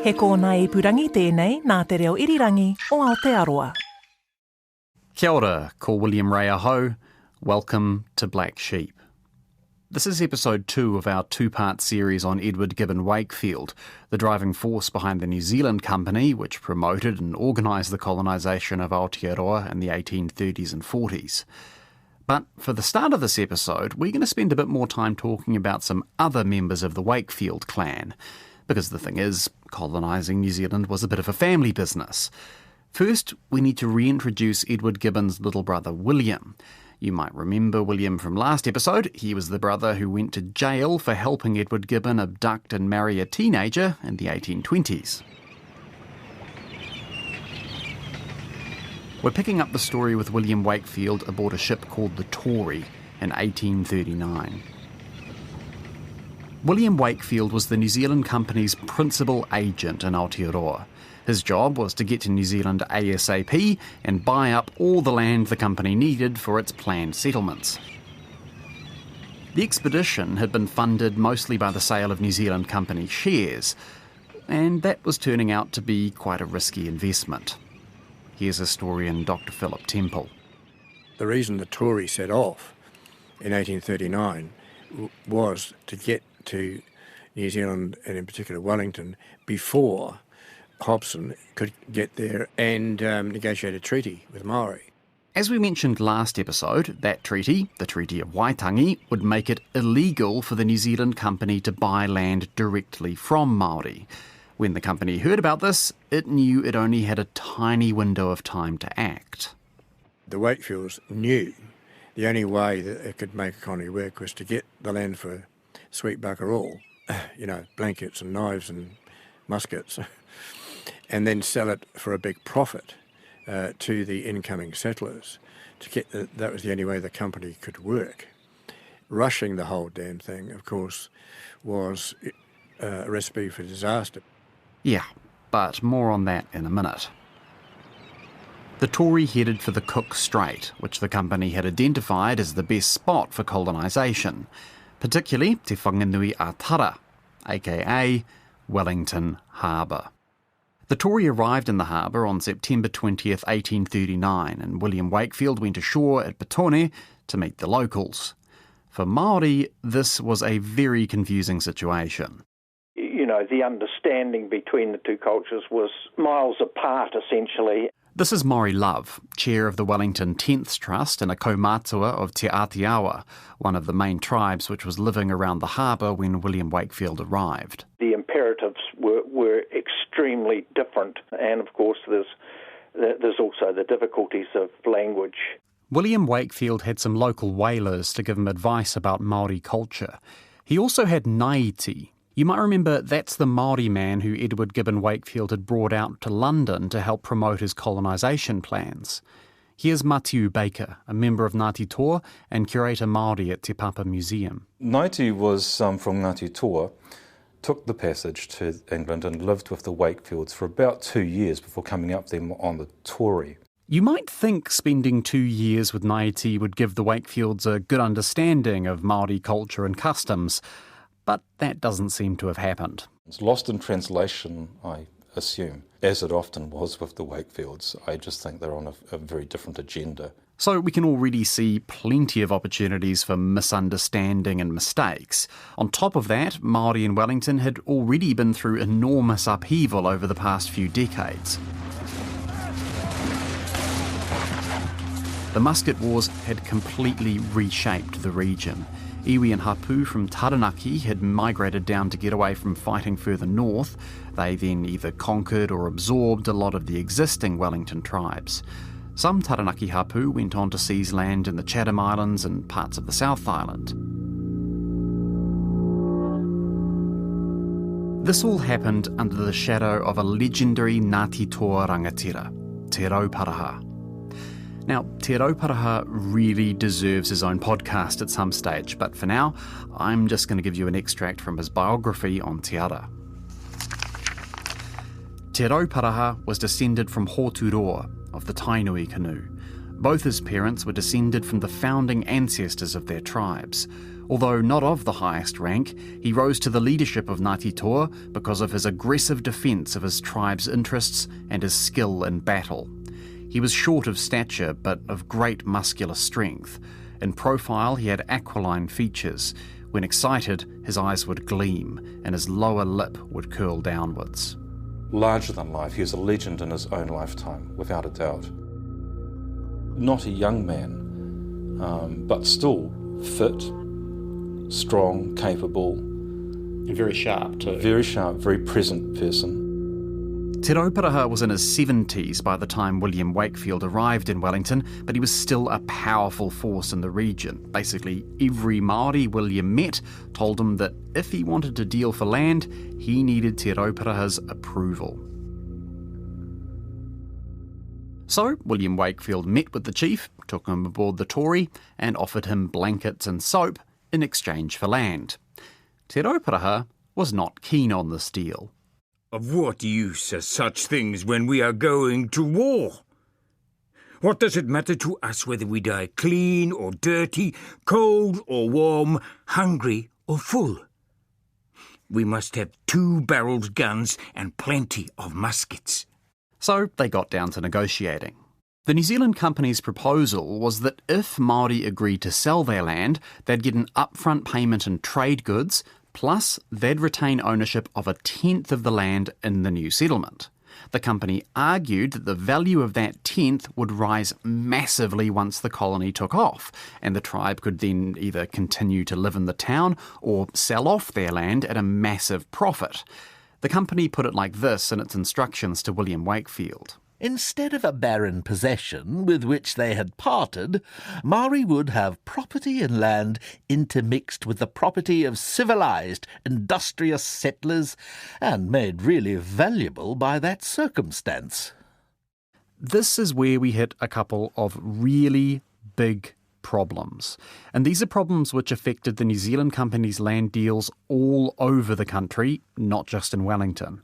He kōna ipurangi tēnei nā te reo irirangi o Aotearoa. Kia ora, ko William Ray Aho. Welcome to Black Sheep. This is episode 2 of our two-part series on Edward Gibbon Wakefield, the driving force behind the New Zealand company which promoted and organised the colonisation of Aotearoa in the 1830s and 40s. But for the start of this episode, we're going to spend a bit more time talking about some other members of the Wakefield clan, because the thing is, colonising New Zealand was a bit of a family business. First, we need to reintroduce Edward Gibbon's little brother William. You might remember William from last episode. He was the brother who went to jail for helping Edward Gibbon abduct and marry a teenager in the 1820s. We're picking up the story with William Wakefield aboard a ship called the Tory in 1839. William Wakefield was the New Zealand company's principal agent in Aotearoa. His job was to get to New Zealand ASAP and buy up all the land the company needed for its planned settlements. The expedition had been funded mostly by the sale of New Zealand company shares, and that was turning out to be quite a risky investment. Here's historian Dr. Philip Temple. The reason the Tory set off in 1839 was to get to New Zealand, and in particular Wellington, before Hobson could get there and negotiate a treaty with Māori. As we mentioned last episode, that treaty, the Treaty of Waitangi, would make it illegal for the New Zealand company to buy land directly from Māori. When the company heard about this, it knew it only had a tiny window of time to act. The Wakefields knew the only way that it could make economy work was to get the land for sweet bugger all, blankets and knives and muskets, and then sell it for a big profit to the incoming settlers. That was the only way the company could work. Rushing the whole damn thing, of course, was a recipe for disaster. Yeah, but more on that in a minute. The Tory headed for the Cook Strait, which the company had identified as the best spot for colonisation, particularly Te Whanganui a Tara, aka Wellington Harbour. The Tory arrived in the harbour on September 20th, 1839, and William Wakefield went ashore at Petone to meet the locals. For Māori, this was a very confusing situation. The understanding between the two cultures was miles apart, essentially. This is Maury Love, chair of the Wellington 10th Trust and a kaumātua of Te Ātiawa, one of the main tribes which was living around the harbour when William Wakefield arrived. The imperatives were extremely different, and of course there's also the difficulties of language. William Wakefield had some local whalers to give him advice about Māori culture. He also had Naiti. You might remember that's the Māori man who Edward Gibbon Wakefield had brought out to London to help promote his colonisation plans. Here's Matiu Baker, a member of Ngāti Toa and curator Māori at Te Papa Museum. Naiti was from Ngāti Toa, took the passage to England and lived with the Wakefields for about 2 years before coming up them on the Tory. You might think spending 2 years with Naiti would give the Wakefields a good understanding of Māori culture and customs, but that doesn't seem to have happened. It's lost in translation, I assume, as it often was with the Wakefields. I just think they're on a very different agenda. So we can already see plenty of opportunities for misunderstanding and mistakes. On top of that, Māori in Wellington had already been through enormous upheaval over the past few decades. The musket wars had completely reshaped the region. Iwi and Hapu from Taranaki had migrated down to get away from fighting further north. They then either conquered or absorbed a lot of the existing Wellington tribes. Some Taranaki Hapu went on to seize land in the Chatham Islands and parts of the South Island. This all happened under the shadow of a legendary Ngāti Toa rangatira, Te Rauparaha. Now, Te Rauparaha really deserves his own podcast at some stage, but for now, I'm just going to give you an extract from his biography on Te Ara. Te Rauparaha was descended from Hoturoa of the Tainui canoe. Both his parents were descended from the founding ancestors of their tribes. Although not of the highest rank, he rose to the leadership of Ngāti Toa because of his aggressive defence of his tribe's interests and his skill in battle. He was short of stature, but of great muscular strength. In profile, he had aquiline features. When excited, his eyes would gleam, and his lower lip would curl downwards. Larger than life, he was a legend in his own lifetime, without a doubt. Not a young man, but still fit, strong, capable. And very sharp too. Very sharp, very present person. Te Rauparaha was in his 70s by the time William Wakefield arrived in Wellington, but he was still a powerful force in the region. Basically, every Māori William met told him that if he wanted to deal for land, he needed Te Rauparaha's approval. So, William Wakefield met with the chief, took him aboard the Tory, and offered him blankets and soap in exchange for land. Te Rauparaha was not keen on this deal. Of what use are such things when we are going to war? What does it matter to us whether we die clean or dirty, cold or warm, hungry or full? We must have 2-barreled guns and plenty of muskets. So they got down to negotiating. The New Zealand Company's proposal was that if Māori agreed to sell their land, they'd get an upfront payment in trade goods, plus they'd retain ownership of 1/10 of the land in the new settlement. The company argued that the value of that 1/10 would rise massively once the colony took off, and the tribe could then either continue to live in the town or sell off their land at a massive profit. The company put it like this in its instructions to William Wakefield. Instead of a barren possession with which they had parted, Māori would have property and land intermixed with the property of civilised, industrious settlers, and made really valuable by that circumstance. This is where we hit a couple of really big problems. And these are problems which affected the New Zealand Company's land deals all over the country, not just in Wellington.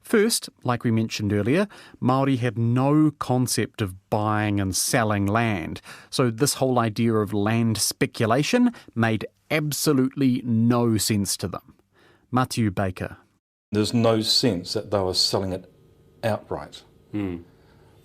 First, like we mentioned earlier, Māori had no concept of buying and selling land, so this whole idea of land speculation made absolutely no sense to them. Matthew Baker. There's no sense that they were selling it outright.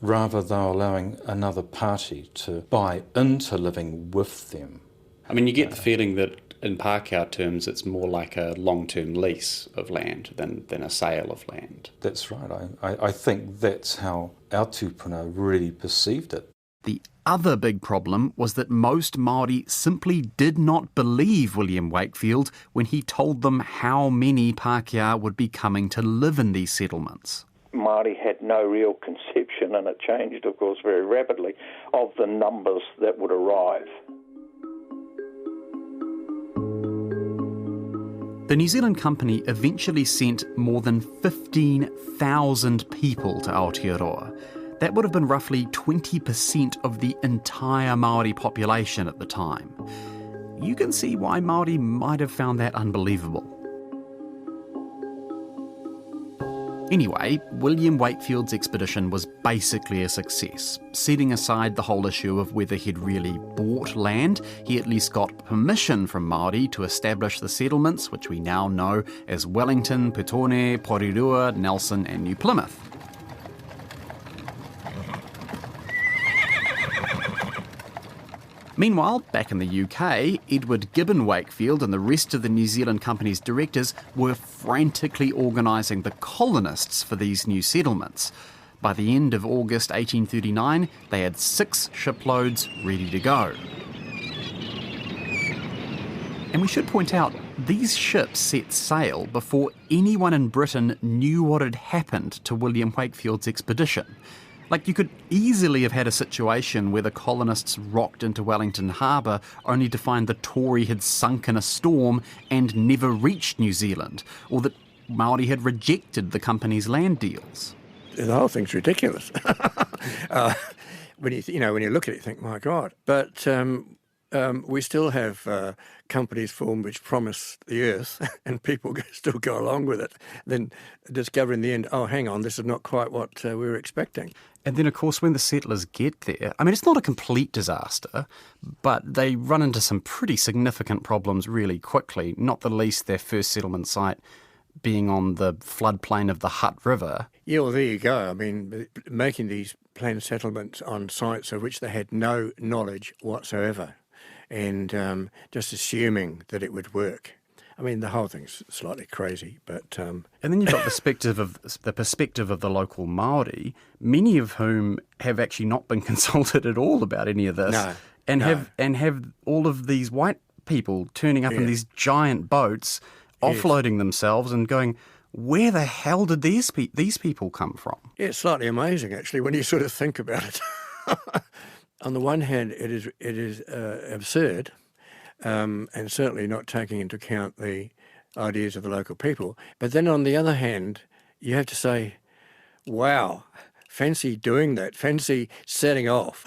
Rather, they were allowing another party to buy into living with them. I mean, you get the feeling that in Pākehā terms, it's more like a long-term lease of land than a sale of land. That's right. I think that's how our tūpuna really perceived it. The other big problem was that most Māori simply did not believe William Wakefield when he told them how many Pākehā would be coming to live in these settlements. Māori had no real conception, and it changed, of course, very rapidly, of the numbers that would arrive. The New Zealand Company eventually sent more than 15,000 people to Aotearoa. That would have been roughly 20% of the entire Māori population at the time. You can see why Māori might have found that unbelievable. Anyway, William Wakefield's expedition was basically a success. Setting aside the whole issue of whether he'd really bought land, he at least got permission from Māori to establish the settlements, which we now know as Wellington, Petone, Porirua, Nelson and New Plymouth. Meanwhile, back in the UK, Edward Gibbon Wakefield and the rest of the New Zealand Company's directors were frantically organising the colonists for these new settlements. By the end of August 1839, they had 6 shiploads ready to go. And we should point out, these ships set sail before anyone in Britain knew what had happened to William Wakefield's expedition. Like, you could easily have had a situation where the colonists rocked into Wellington Harbour only to find the Tory had sunk in a storm and never reached New Zealand, or that Māori had rejected the company's land deals. The whole thing's ridiculous. When you look at it, you think, my God. But we still have companies formed which promise the earth and people still go along with it, then discover in the end, oh, hang on, this is not quite what we were expecting. And then, of course, when the settlers get there, I mean, it's not a complete disaster, but they run into some pretty significant problems really quickly, not the least their first settlement site being on the floodplain of the Hutt River. Yeah, well, there you go. I mean, making these planned settlements on sites of which they had no knowledge whatsoever, and just assuming that it would work. I mean, the whole thing's slightly crazy, but... And then you've got the perspective of the local Māori, many of whom have actually not been consulted at all about any of this, have all of these white people turning up in these giant boats, offloading themselves and going, where the hell did these people come from? Yeah, it's slightly amazing, actually, when you sort of think about it. On the one hand, it is absurd, and certainly not taking into account the ideas of the local people. But then on the other hand, you have to say, wow, fancy doing that, fancy setting off.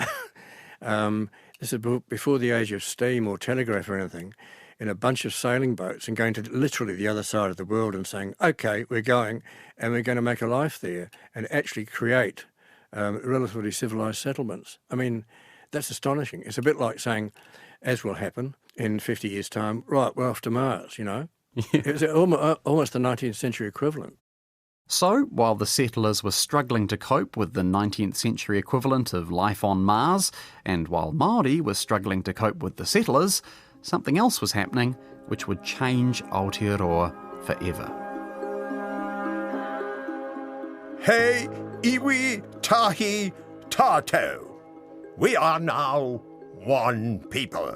This is before the age of steam or telegraph or anything, in a bunch of sailing boats and going to literally the other side of the world and saying, okay, we're going and we're going to make a life there and actually create relatively civilised settlements. I mean, that's astonishing. It's a bit like saying, as will happen in 50 years' time, right, we're off to Mars, you know. It was almost the 19th century equivalent. So, while the settlers were struggling to cope with the 19th century equivalent of life on Mars, and while Māori were struggling to cope with the settlers, something else was happening which would change Aotearoa forever. Hei iwi tahi tātou. We are now one people.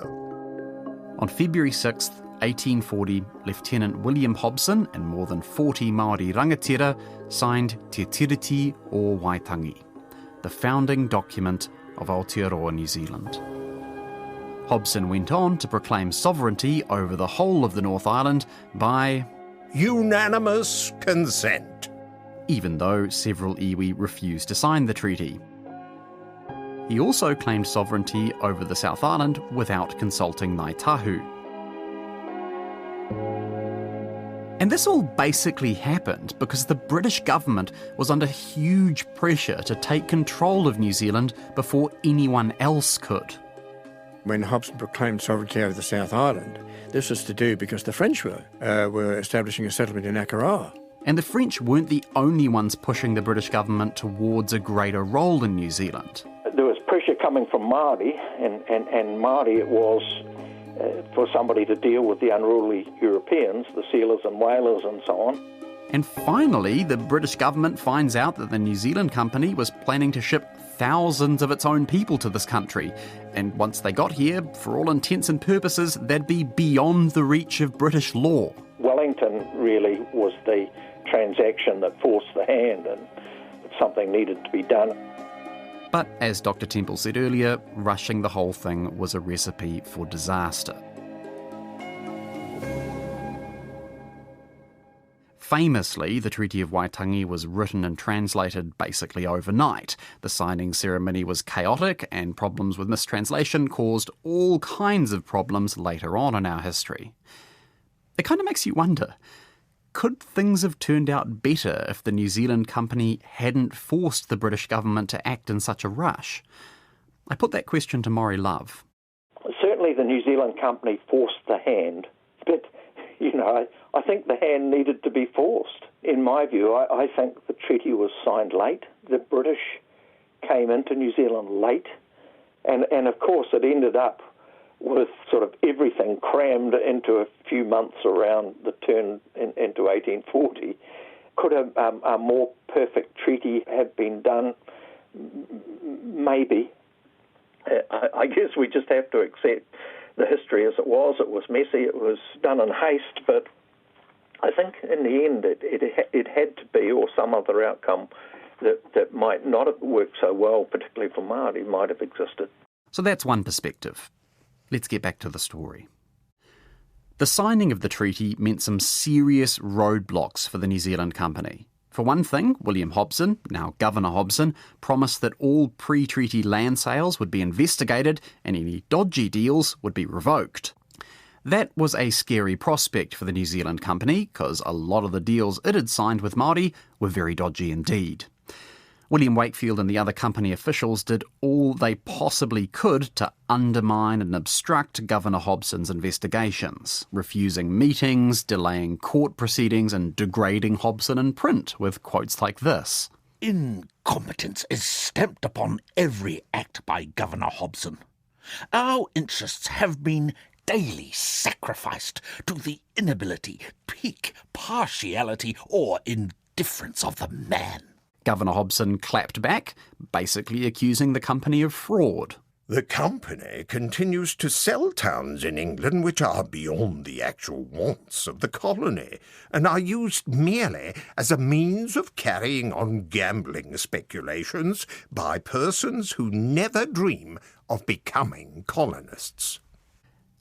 On February 6th, 1840, Lieutenant William Hobson and more than 40 Māori rangatira signed Te Tiriti o Waitangi, the founding document of Aotearoa, New Zealand. Hobson went on to proclaim sovereignty over the whole of the North Island by unanimous consent, even though several iwi refused to sign the treaty. He also claimed sovereignty over the South Island without consulting Ngāi Tahu. And this all basically happened because the British government was under huge pressure to take control of New Zealand before anyone else could. When Hobson proclaimed sovereignty over the South Island, this was to do because the French were establishing a settlement in Akaroa. And the French weren't the only ones pushing the British government towards a greater role in New Zealand. There was pressure coming from Māori, and Māori it was for somebody to deal with the unruly Europeans, the sealers and whalers and so on. And finally, the British government finds out that the New Zealand Company was planning to ship thousands of its own people to this country. And once they got here, for all intents and purposes, they'd be beyond the reach of British law. Wellington really was the transaction that forced the hand, and something needed to be done. But as Dr. Temple said earlier, rushing the whole thing was a recipe for disaster. Famously, the Treaty of Waitangi was written and translated basically overnight. The signing ceremony was chaotic, and problems with mistranslation caused all kinds of problems later on in our history. It kind of makes you wonder, could things have turned out better if the New Zealand Company hadn't forced the British government to act in such a rush? I put that question to Maury Love. Certainly the New Zealand Company forced the hand, but, you know, I think the hand needed to be forced. In my view, I think the treaty was signed late. The British came into New Zealand late, and of course it ended up with sort of everything crammed into a few months around the turn into 1840. Could a more perfect treaty have been done? Maybe. I guess we just have to accept the history as it was. It was messy, it was done in haste, but I think in the end it had to be, or some other outcome that might not have worked so well, particularly for Māori, might have existed. So that's one perspective. Let's get back to the story. The signing of the treaty meant some serious roadblocks for the New Zealand Company. For one thing, William Hobson, now Governor Hobson, promised that all pre-treaty land sales would be investigated and any dodgy deals would be revoked. That was a scary prospect for the New Zealand company, because a lot of the deals it had signed with Māori were very dodgy indeed. William Wakefield and the other company officials did all they possibly could to undermine and obstruct Governor Hobson's investigations, refusing meetings, delaying court proceedings and degrading Hobson in print with quotes like this. Incompetence is stamped upon every act by Governor Hobson. Our interests have been daily sacrificed to the inability, pique, partiality or indifference of the man. Governor Hobson clapped back, basically accusing the company of fraud. The company continues to sell towns in England which are beyond the actual wants of the colony and are used merely as a means of carrying on gambling speculations by persons who never dream of becoming colonists.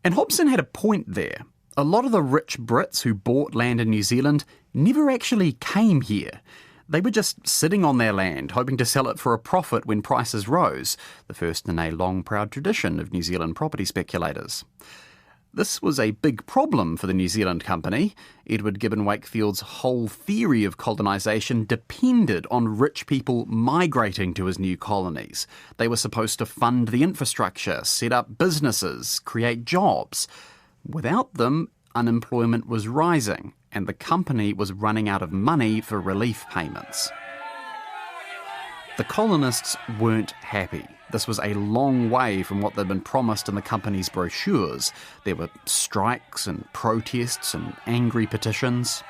And Hobson had a point there. A lot of the rich Brits who bought land in New Zealand never actually came here. They were just sitting on their land, hoping to sell it for a profit when prices rose, the first in a long, proud tradition of New Zealand property speculators. This was a big problem for the New Zealand company. Edward Gibbon Wakefield's whole theory of colonisation depended on rich people migrating to his new colonies. They were supposed to fund the infrastructure, set up businesses, create jobs. Without them, unemployment was rising, and the company was running out of money for relief payments. The colonists weren't happy. This was a long way from what they'd been promised in the company's brochures. There were strikes and protests and angry petitions.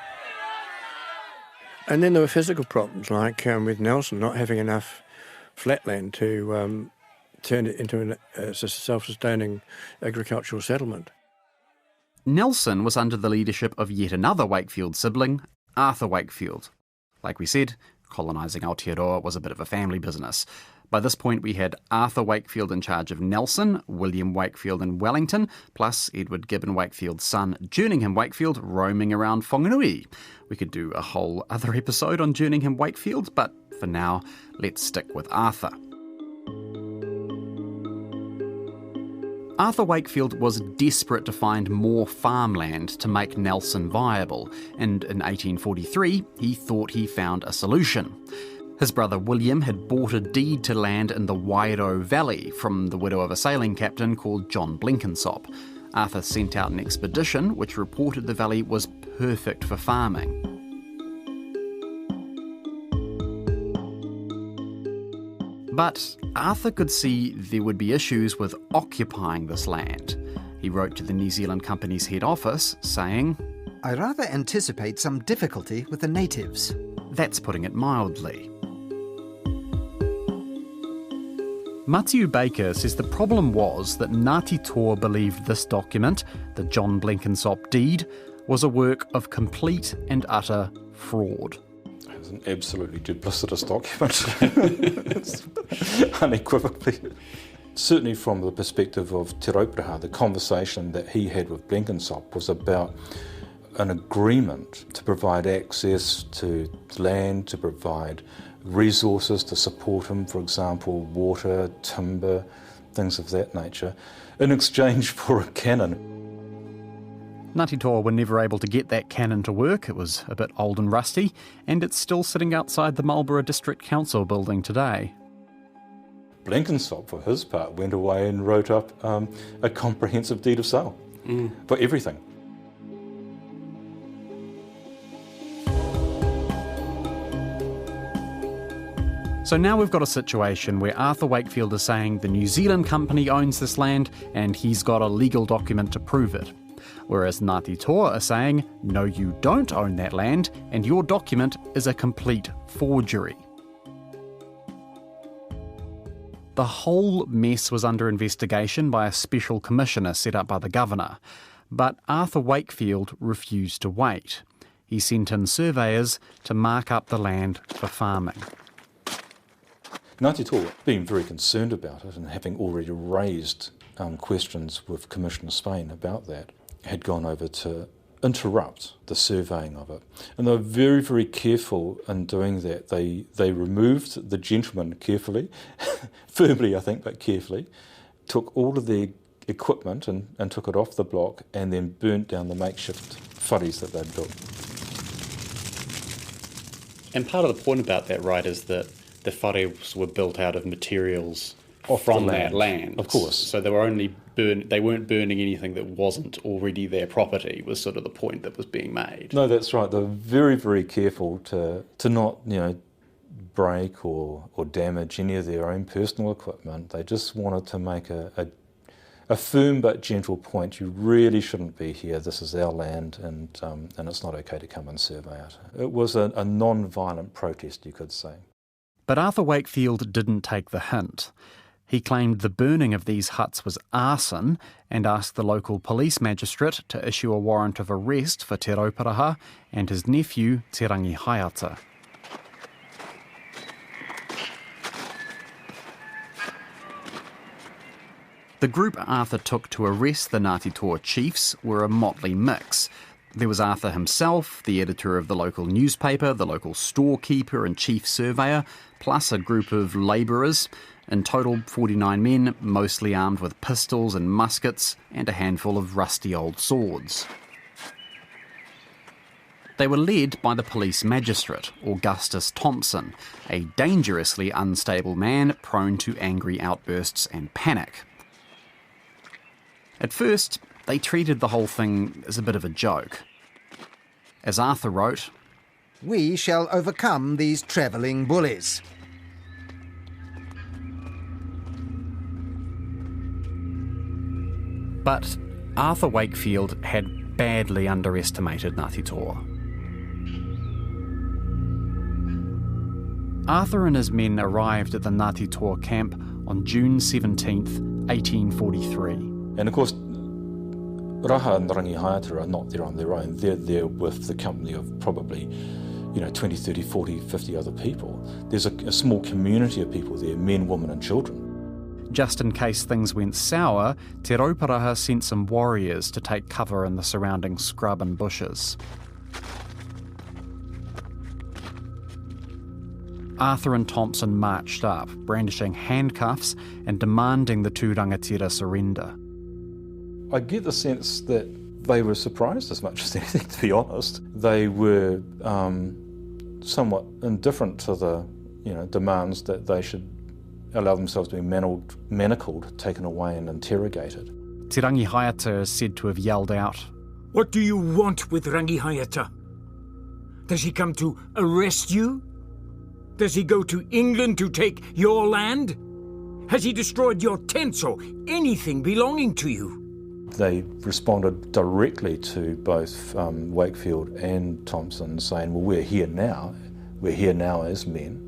And then there were physical problems, like with Nelson not having enough flatland to turn it into a self-sustaining agricultural settlement. Nelson was under the leadership of yet another Wakefield sibling, Arthur Wakefield. Like we said, colonising Aotearoa was a bit of a family business. By this point we had Arthur Wakefield in charge of Nelson, William Wakefield in Wellington, plus Edward Gibbon Wakefield's son, Jerningham Wakefield, roaming around Whanganui. We could do a whole other episode on Jerningham Wakefield, but for now, let's stick with Arthur. Arthur Wakefield was desperate to find more farmland to make Nelson viable, and in 1843 he thought he found a solution. His brother William had bought a deed to land in the Wairau Valley from the widow of a sailing captain called John Blenkinsop. Arthur sent out an expedition which reported the valley was perfect for farming. But Arthur could see there would be issues with occupying this land. He wrote to the New Zealand Company's head office saying, "I rather anticipate some difficulty with the natives." That's putting it mildly. Matiu Baker says the problem was that Ngāti Toa believed this document, the John Blenkinsop deed, was a work of complete and utter fraud. It was an absolutely duplicitous document. It's unequivocally. Certainly from the perspective of Te Rauparaha, the conversation that he had with Blenkinsop was about an agreement to provide access to land, to provide resources to support him, for example, water, timber, things of that nature, in exchange for a cannon. Ngāti Toa were never able to get that cannon to work. It was a bit old and rusty, and it's still sitting outside the Marlborough District Council building today. Blenkinsop, for his part, went away and wrote up a comprehensive deed of sale for everything. So now we've got a situation where Arthur Wakefield is saying the New Zealand company owns this land and he's got a legal document to prove it. Whereas Ngāti Toa are saying, no, you don't own that land and your document is a complete forgery. The whole mess was under investigation by a special commissioner set up by the governor, but Arthur Wakefield refused to wait. He sent in surveyors to mark up the land for farming. Ngāti Toa, being very concerned about it and having already raised questions with Commissioner Spain about that, had gone over to interrupt the surveying of it. And they were very, very careful in doing that. They removed the gentleman carefully, firmly I think, but carefully, took all of their equipment and took it off the block, and then burnt down the makeshift wharis that they'd built. And part of the point about that, right, is that the wharis were built out of materials Off from the that land. Of course. So they weren't burning anything that wasn't already their property, was sort of the point that was being made. No, that's right. They were very, very careful to not, break or damage any of their own personal equipment. They just wanted to make a firm but gentle point. You really shouldn't be here. This is our land, and it's not okay to come and survey it. It was a non-violent protest, you could say. But Arthur Wakefield didn't take the hint. He claimed the burning of these huts was arson and asked the local police magistrate to issue a warrant of arrest for Te Rauparaha and his nephew, Te Rangi Haiata. The group Arthur took to arrest the Ngāti Toa chiefs were a motley mix. There was Arthur himself, the editor of the local newspaper, the local storekeeper and chief surveyor, plus a group of labourers. In total, 49 men, mostly armed with pistols and muskets, and a handful of rusty old swords. They were led by the police magistrate, Augustus Thompson, a dangerously unstable man prone to angry outbursts and panic. At first, they treated the whole thing as a bit of a joke. As Arthur wrote, "We shall overcome these travelling bullies." But Arthur Wakefield had badly underestimated Ngāti Toa. Arthur and his men arrived at the Ngāti Toa camp on June 17th, 1843. And of course, Raha and Rangi Haiata are not there on their own. They're there with the company of probably 20, 30, 40, 50 other people. There's a small community of people there, men, women and children. Just in case things went sour, Te Rauparaha sent some warriors to take cover in the surrounding scrub and bushes. Arthur and Thompson marched up, brandishing handcuffs and demanding the two rangatira surrender. I get the sense that they were surprised as much as anything, to be honest. They were somewhat indifferent to the demands that they should allow themselves to be manacled, taken away and interrogated. Te Rangi Haiata is said to have yelled out, "What do you want with Rangi Haiata? Does he come to arrest you? Does he go to England to take your land? Has he destroyed your tents or anything belonging to you?" They responded directly to both Wakefield and Thompson, saying, well, we're here now as men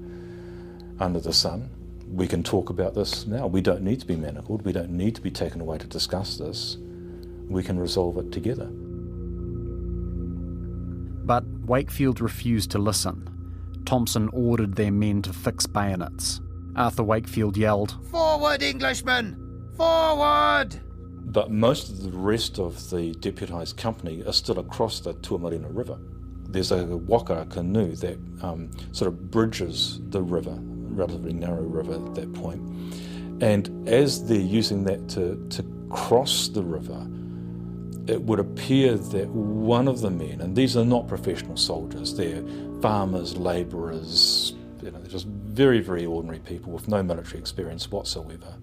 under the sun. We can talk about this now. We don't need to be manacled. We don't need to be taken away to discuss this. We can resolve it together. But Wakefield refused to listen. Thompson ordered their men to fix bayonets. Arthur Wakefield yelled, "Forward, Englishmen! Forward!" But most of the rest of the deputised company are still across the Tuamarina River. There's a waka canoe that sort of bridges the river, relatively narrow river at that point. And as they're using that to cross the river, it would appear that one of the men, and these are not professional soldiers, they're farmers, labourers, they're just very, very ordinary people with no military experience whatsoever.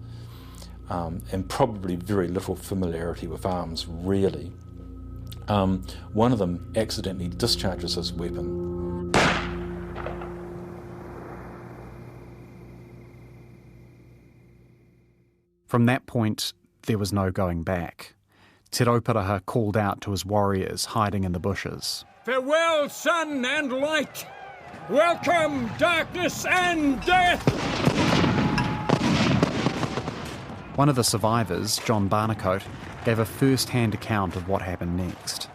And probably very little familiarity with arms, really. One of them accidentally discharges his weapon. From that point, there was no going back. Te Rauparaha called out to his warriors hiding in the bushes. "Farewell, sun and light! Welcome, darkness and death!" One of the survivors, John Barnacote, gave a first-hand account of what happened next.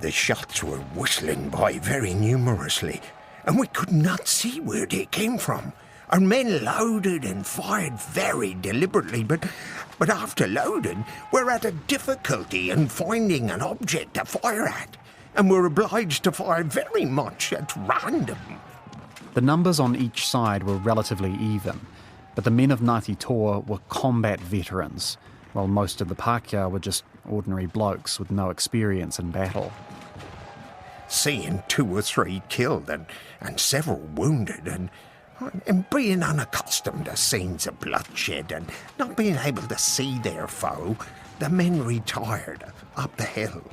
The shots were whistling by very numerously, and we could not see where they came from. Our men loaded and fired very deliberately, but after loading, we're at a difficulty in finding an object to fire at, and we're obliged to fire very much at random. The numbers on each side were relatively even, but the men of Ngāti Toa were combat veterans, while most of the Pākehā were just ordinary blokes with no experience in battle. Seeing 2 or 3 killed and several wounded, and being unaccustomed to scenes of bloodshed and not being able to see their foe, the men retired up the hill.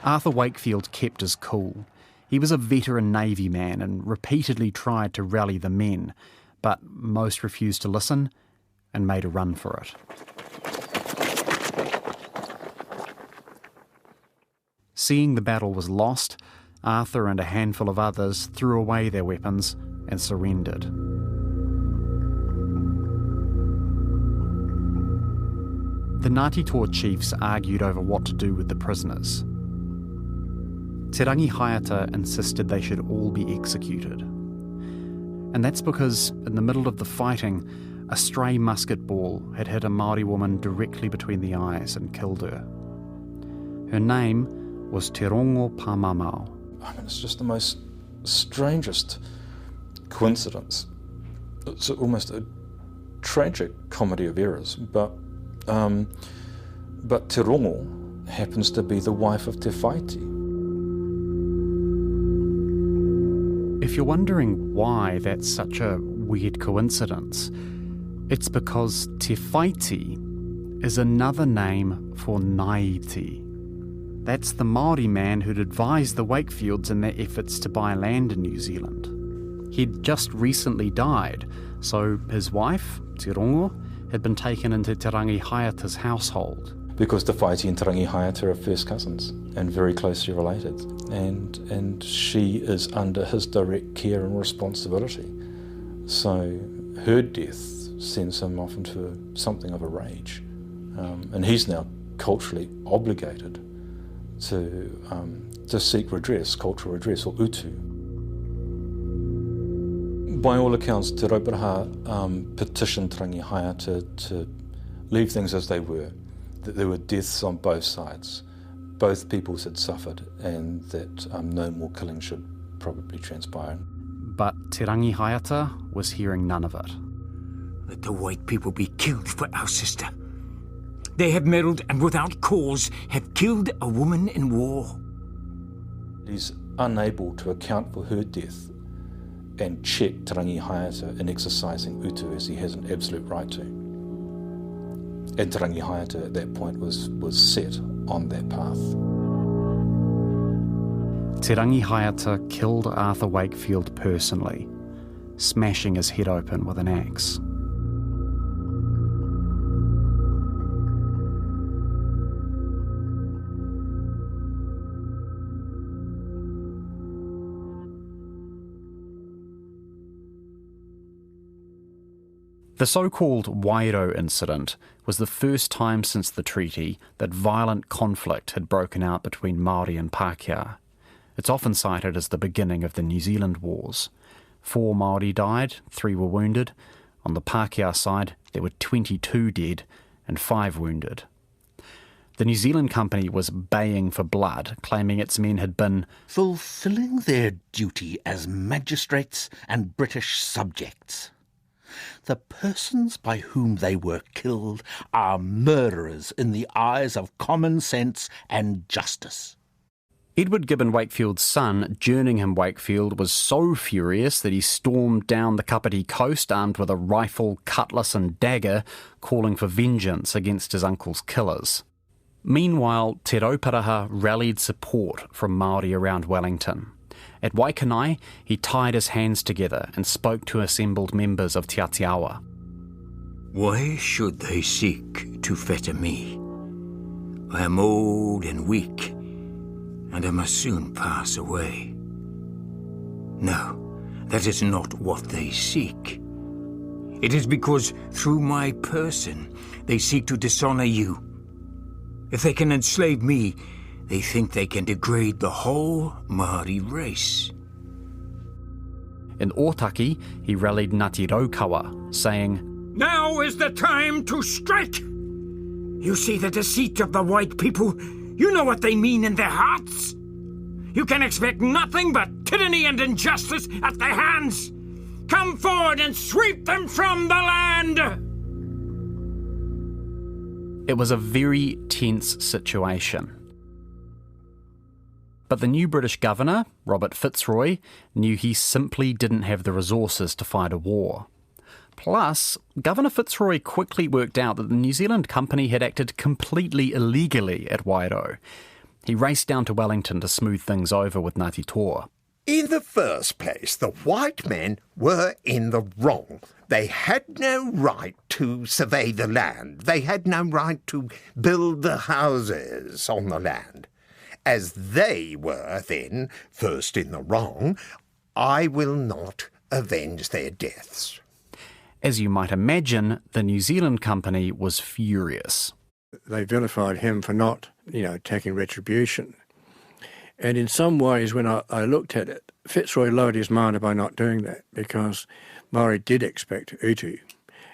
Arthur Wakefield kept his cool. He was a veteran Navy man and repeatedly tried to rally the men, but most refused to listen and made a run for it. Seeing the battle was lost, Arthur and a handful of others threw away their weapons and surrendered. The Ngāti Toa chiefs argued over what to do with the prisoners. Te Rangi Haiata insisted they should all be executed. And that's because, in the middle of the fighting, a stray musket ball had hit a Māori woman directly between the eyes and killed her. Her name was Te Rongo Pāmamao. I mean, it's just the most strangest coincidence. It's almost a tragic comedy of errors, but Te Rongo happens to be the wife of Te Whaiti. If you're wondering why that's such a weird coincidence, it's because Te Whaiti is another name for Ngāiti. That's the Māori man who'd advised the Wakefields in their efforts to buy land in New Zealand. He'd just recently died, so his wife, Te Rongo, had been taken into Te Rangi Haiata's household. Because Te Whaiti and Te Rangi Haiata are first cousins and very closely related, and she is under his direct care and responsibility. So her death sends him off into something of a rage, and he's now culturally obligated to seek redress, cultural redress, or utu. By all accounts, Te Rauparaha petitioned Te Rangi Haiata to leave things as they were, that there were deaths on both sides. Both peoples had suffered, and that no more killing should probably transpire. But Te Rangi Haiata was hearing none of it. Let the white people be killed for our sister. They have meddled and without cause have killed a woman in war. He's unable to account for her death and check Te Rangi Haiata in exercising utu as he has an absolute right to. And Te Rangi Haiata at that point was set on that path. Te Rangi Haiata killed Arthur Wakefield personally, smashing his head open with an axe. The so-called Wairo incident was the first time since the treaty that violent conflict had broken out between Māori and Pākehā. It's often cited as the beginning of the New Zealand Wars. 4 Māori died, 3 were wounded. On the Pākehā side, there were 22 dead and 5 wounded. The New Zealand Company was baying for blood, claiming its men had been fulfilling their duty as magistrates and British subjects. The persons by whom they were killed are murderers in the eyes of common sense and justice. Edward Gibbon Wakefield's son, Jerningham Wakefield, was so furious that he stormed down the Kapiti coast armed with a rifle, cutlass and dagger, calling for vengeance against his uncle's killers. Meanwhile, Te Rauparaha rallied support from Māori around Wellington. At Waikanai, he tied his hands together and spoke to assembled members of Te Atiawa. Why should they seek to fetter me? I am old and weak, and I must soon pass away. No, that is not what they seek. It is because through my person they seek to dishonor you. If they can enslave me, they think they can degrade the whole Māori race. In Ōtaki, he rallied Ngāti Raukawa, saying, "Now is the time to strike! You see the deceit of the white people. You know what they mean in their hearts. You can expect nothing but tyranny and injustice at their hands. Come forward and sweep them from the land!" It was a very tense situation. But the new British governor, Robert Fitzroy, knew he simply didn't have the resources to fight a war. Plus, Governor Fitzroy quickly worked out that the New Zealand company had acted completely illegally at Wairoa. He raced down to Wellington to smooth things over with Ngāti Toa. In the first place, the white men were in the wrong. They had no right to survey the land. They had no right to build the houses on the land. As they were then first in the wrong, I will not avenge their deaths. As you might imagine, the New Zealand company was furious. They vilified him for not, taking retribution. And in some ways, when I looked at it, Fitzroy lowered his mind by not doing that, because Māori did expect utu,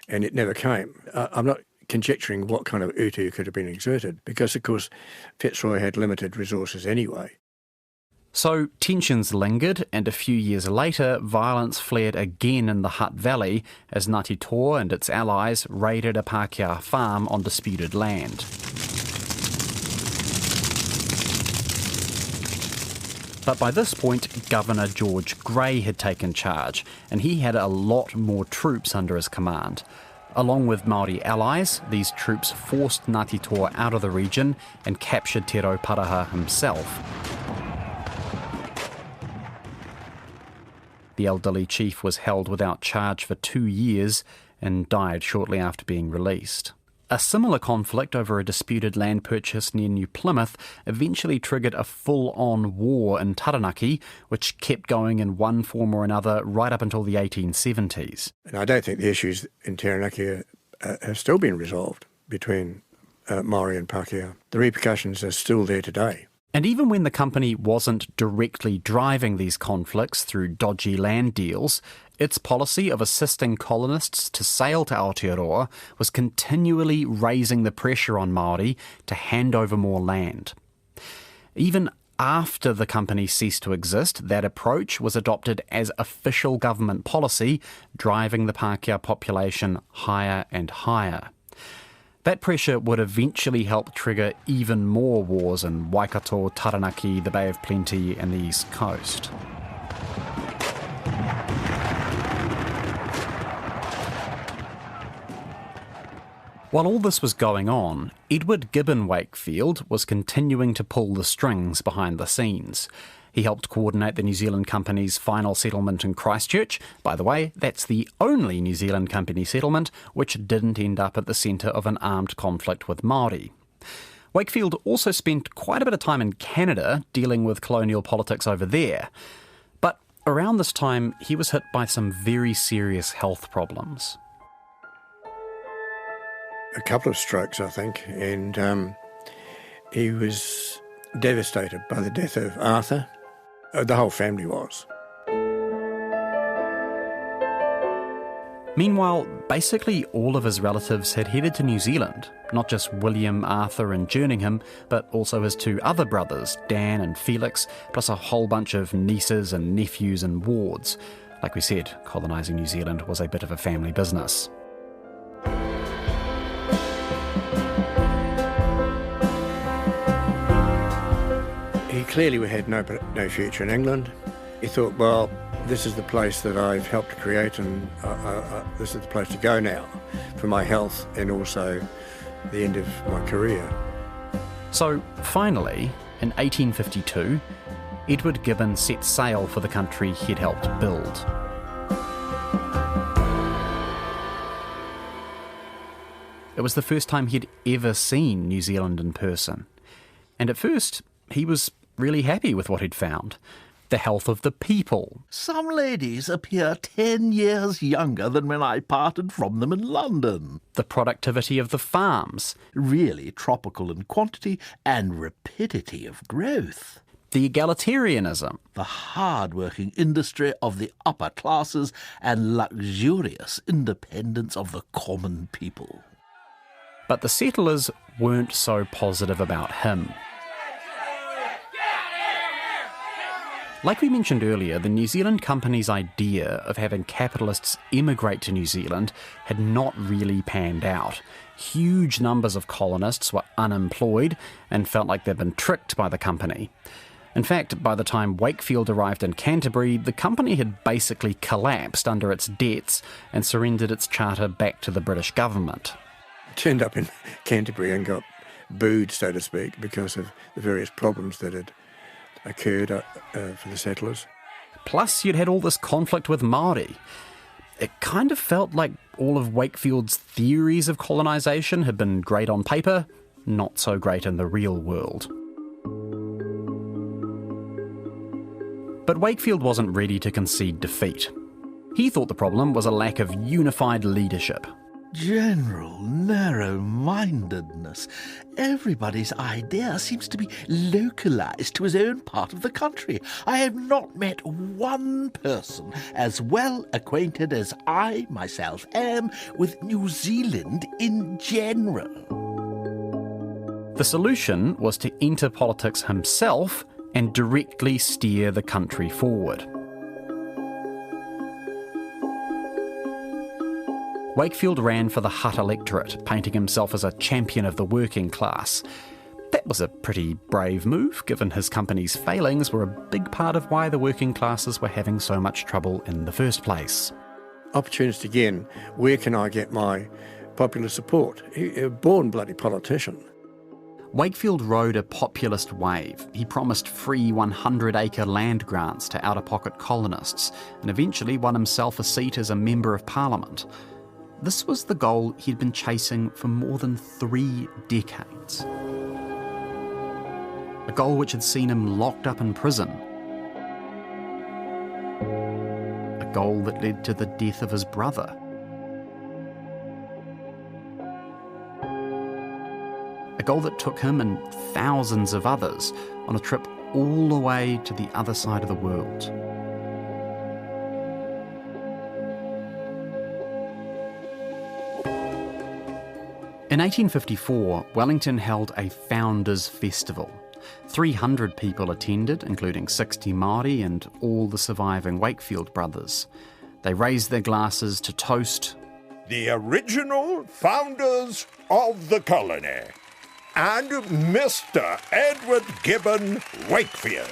and it never came. I'm not conjecturing what kind of utu could have been exerted, because, of course, Fitzroy had limited resources anyway. So tensions lingered, and a few years later, violence flared again in the Hutt Valley as Ngāti Toa and its allies raided a Pākehā farm on disputed land. But by this point, Governor George Grey had taken charge, and he had a lot more troops under his command. Along with Māori allies, these troops forced Ngāti Toa out of the region and captured Te Rauparaha himself. The elderly chief was held without charge for 2 years and died shortly after being released. A similar conflict over a disputed land purchase near New Plymouth eventually triggered a full-on war in Taranaki, which kept going in one form or another right up until the 1870s. And I don't think the issues in Taranaki have still been resolved between Māori and Pākehā. The repercussions are still there today. And even when the company wasn't directly driving these conflicts through dodgy land deals, its policy of assisting colonists to sail to Aotearoa was continually raising the pressure on Māori to hand over more land. Even after the company ceased to exist, that approach was adopted as official government policy, driving the Pākehā population higher and higher. That pressure would eventually help trigger even more wars in Waikato, Taranaki, the Bay of Plenty and the East Coast. While all this was going on, Edward Gibbon Wakefield was continuing to pull the strings behind the scenes. He helped coordinate the New Zealand Company's final settlement in Christchurch. By the way, that's the only New Zealand Company settlement which didn't end up at the centre of an armed conflict with Māori. Wakefield also spent quite a bit of time in Canada dealing with colonial politics over there. But around this time, he was hit by some very serious health problems. A couple of strokes, I think, and he was devastated by the death of Arthur. The whole family was. Meanwhile, basically all of his relatives had headed to New Zealand. Not just William, Arthur and Jerningham, but also his two other brothers, Dan and Felix, plus a whole bunch of nieces and nephews and wards. Like we said, colonising New Zealand was a bit of a family business. He clearly had no future in England. He thought, well, this is the place that I've helped create, and this is the place to go now for my health and also the end of my career. So finally, in 1852, Edward Gibbon set sail for the country he'd helped build. It was the first time he'd ever seen New Zealand in person. And at first, he was really happy with what he'd found. The health of the people. Some ladies appear 10 years younger than when I parted from them in London. The productivity of the farms. Really tropical in quantity and rapidity of growth. the egalitarianism, the hard-working industry of the upper classes and luxurious independence of the common people. But the settlers weren't so positive about him. Like we mentioned earlier, the New Zealand Company's idea of having capitalists emigrate to New Zealand had not really panned out. Huge numbers of colonists were unemployed and felt like they'd been tricked by the company. In fact, by the time Wakefield arrived in Canterbury, the company had basically collapsed under its debts and surrendered its charter back to the British government. Turned up in Canterbury and got booed, so to speak, because of the various problems that had occurred for the settlers. Plus, you'd had all this conflict with Māori. It kind of felt like all of Wakefield's theories of colonisation had been great on paper, not so great in the real world. But Wakefield wasn't ready to concede defeat. He thought the problem was a lack of unified leadership. General narrow-mindedness. Everybody's idea seems to be localised to his own part of the country. I have not met one person as well acquainted as I myself am with New Zealand in general. The solution was to enter politics himself and directly steer the country forward. Wakefield ran for the Hutt electorate, painting himself as a champion of the working class. That was a pretty brave move, given his company's failings were a big part of why the working classes were having so much trouble in the first place. Opportunist again, where can I get my popular support? He a born bloody politician. Wakefield rode a populist wave. He promised free 100-acre land grants to out-of-pocket colonists, and eventually won himself a seat as a Member of Parliament. This was the goal he'd been chasing for more than 3 decades. A goal which had seen him locked up in prison. A goal that led to the death of his brother. A goal that took him and thousands of others on a trip all the way to the other side of the world. In 1854, Wellington held a Founders' Festival. 300 people attended, including 60 Māori and all the surviving Wakefield brothers. They raised their glasses to toast the original founders of the colony and Mr. Edward Gibbon Wakefield.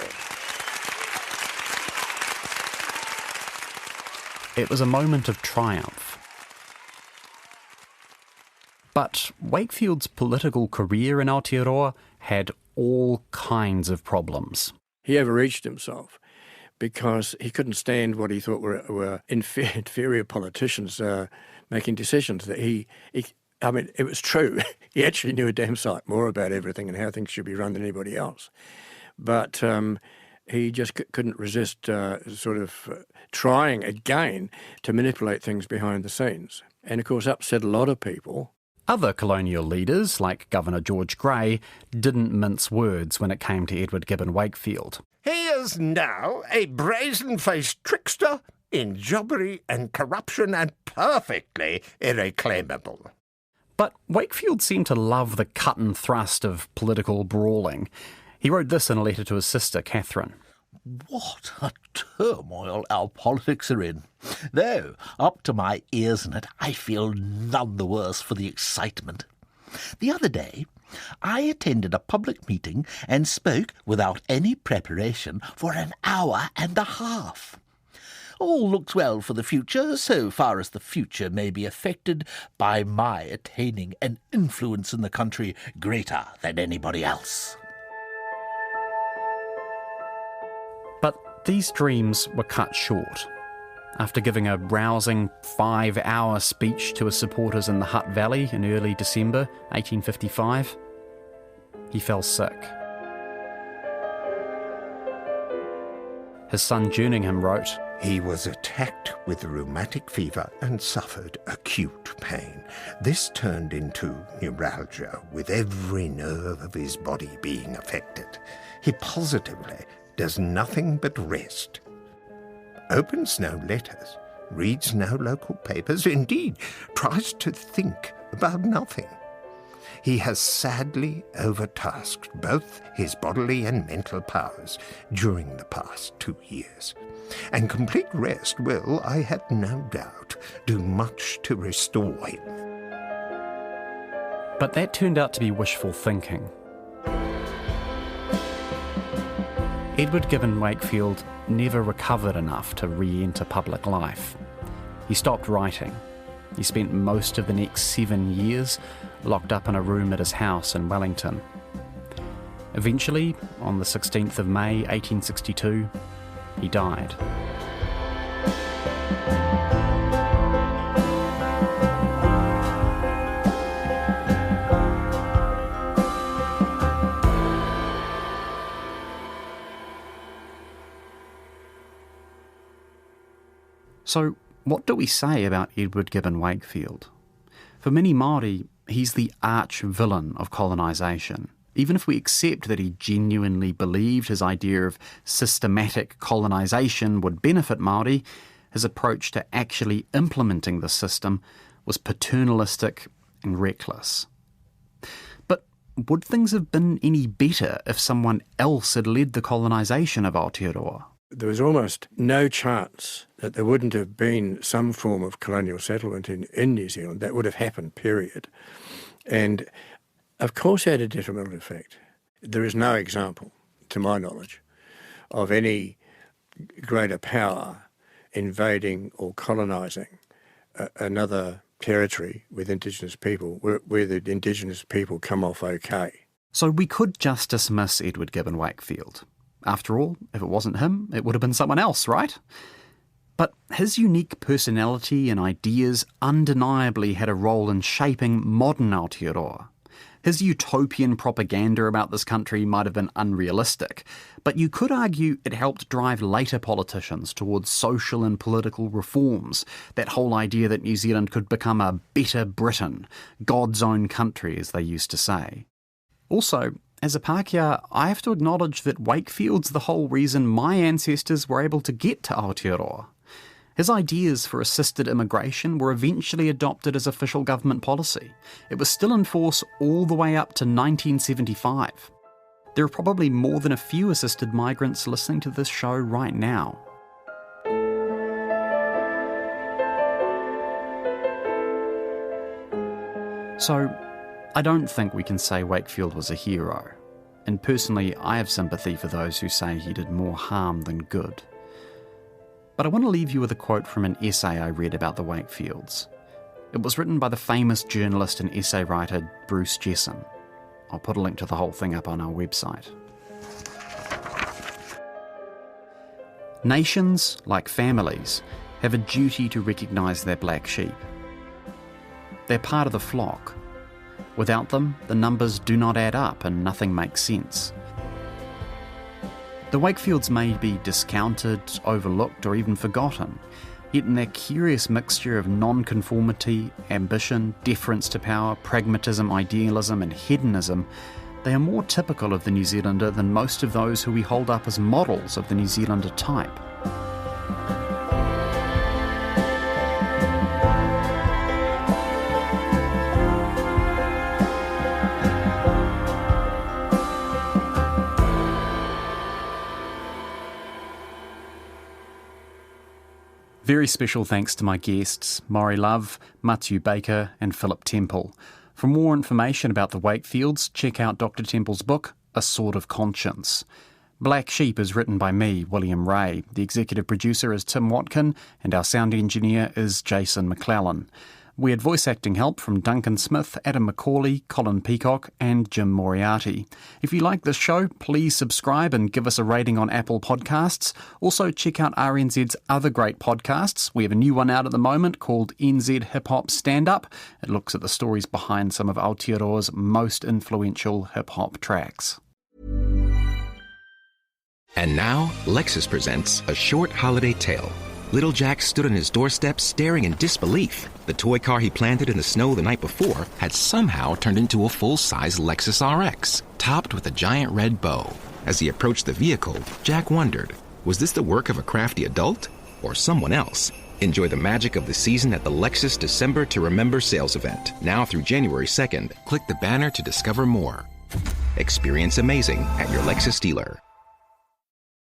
It was a moment of triumph. But Wakefield's political career in Aotearoa had all kinds of problems. He overreached himself because he couldn't stand what he thought were inferior politicians making decisions. That I mean, it was true. He actually knew a damn sight more about everything and how things should be run than anybody else. But he just couldn't resist trying again to manipulate things behind the scenes. And, of course, upset a lot of people. Other colonial leaders, like Governor George Grey, didn't mince words when it came to Edward Gibbon Wakefield. He is now a brazen-faced trickster in jobbery and corruption and perfectly irreclaimable. But Wakefield seemed to love the cut and thrust of political brawling. He wrote this in a letter to his sister, Catherine. What a turmoil our politics are in. Though, up to my ears in it, I feel none the worse for the excitement. The other day, I attended a public meeting and spoke without any preparation for an hour and a half. All looks well for the future, so far as the future may be affected by my attaining an influence in the country greater than anybody else. But these dreams were cut short. After giving a rousing 5-hour speech to his supporters in the Hutt Valley in early December 1855, he fell sick. His son Jerningham wrote, He was attacked with rheumatic fever and suffered acute pain. This turned into neuralgia, with every nerve of his body being affected. He positively does nothing but rest. Opens no letters, reads no local papers, indeed, tries to think about nothing. He has sadly overtasked both his bodily and mental powers during the past 2 years. And complete rest will, I have no doubt, do much to restore him. But that turned out to be wishful thinking. Edward Gibbon Wakefield never recovered enough to re-enter public life. He stopped writing. He spent most of the next 7 years locked up in a room at his house in Wellington. Eventually, on the 16th of May 1862, he died. So, what do we say about Edward Gibbon Wakefield? For many Māori, he's the arch-villain of colonisation. Even if we accept that he genuinely believed his idea of systematic colonisation would benefit Māori, his approach to actually implementing the system was paternalistic and reckless. But would things have been any better if someone else had led the colonisation of Aotearoa? There was almost no chance that there wouldn't have been some form of colonial settlement in New Zealand. That would have happened, period. And of course it had a detrimental effect. There is no example, to my knowledge, of any greater power invading or colonising another territory with Indigenous people where the Indigenous people come off okay. So we could just dismiss Edward Gibbon Wakefield. After all, if it wasn't him, it would have been someone else, right? But his unique personality and ideas undeniably had a role in shaping modern Aotearoa. His utopian propaganda about this country might have been unrealistic, but you could argue it helped drive later politicians towards social and political reforms, that whole idea that New Zealand could become a better Britain, God's own country, as they used to say. Also, as a Pākehā, I have to acknowledge that Wakefield's the whole reason my ancestors were able to get to Aotearoa. His ideas for assisted immigration were eventually adopted as official government policy. It was still in force all the way up to 1975. There are probably more than a few assisted migrants listening to this show right now. So, I don't think we can say Wakefield was a hero. And personally, I have sympathy for those who say he did more harm than good. But I want to leave you with a quote from an essay I read about the Wakefields. It was written by the famous journalist and essay writer Bruce Jesson. I'll put a link to the whole thing up on our website. Nations, like families, have a duty to recognise their black sheep. They're part of the flock. Without them, the numbers do not add up and nothing makes sense. The Wakefields may be discounted, overlooked, or even forgotten, yet in their curious mixture of non-conformity, ambition, deference to power, pragmatism, idealism, and hedonism, they are more typical of the New Zealander than most of those who we hold up as models of the New Zealander type. Very special thanks to my guests, Māori Love, Matthew Baker and Philip Temple. For more information about the Wakefields, check out Dr. Temple's book, A Sword of Conscience. Black Sheep is written by me, William Ray. The executive producer is Tim Watkin and our sound engineer is Jason McClellan. We had voice acting help from Duncan Smith, Adam McCauley, Colin Peacock and Jim Moriarty. If you like this show, please subscribe and give us a rating on Apple Podcasts. Also check out RNZ's other great podcasts. We have a new one out at the moment called NZ Hip Hop Stand Up. It looks at the stories behind some of Aotearoa's most influential hip hop tracks. And now, Lexus presents A Short Holiday Tale, Little Jack stood on his doorstep staring in disbelief. The toy car he planted in the snow the night before had somehow turned into a full-size Lexus RX, topped with a giant red bow. As he approached the vehicle, Jack wondered, was this the work of a crafty adult or someone else? Enjoy the magic of the season at the Lexus December to Remember sales event, now through January 2nd. Click the banner to discover more. Experience amazing at your Lexus dealer.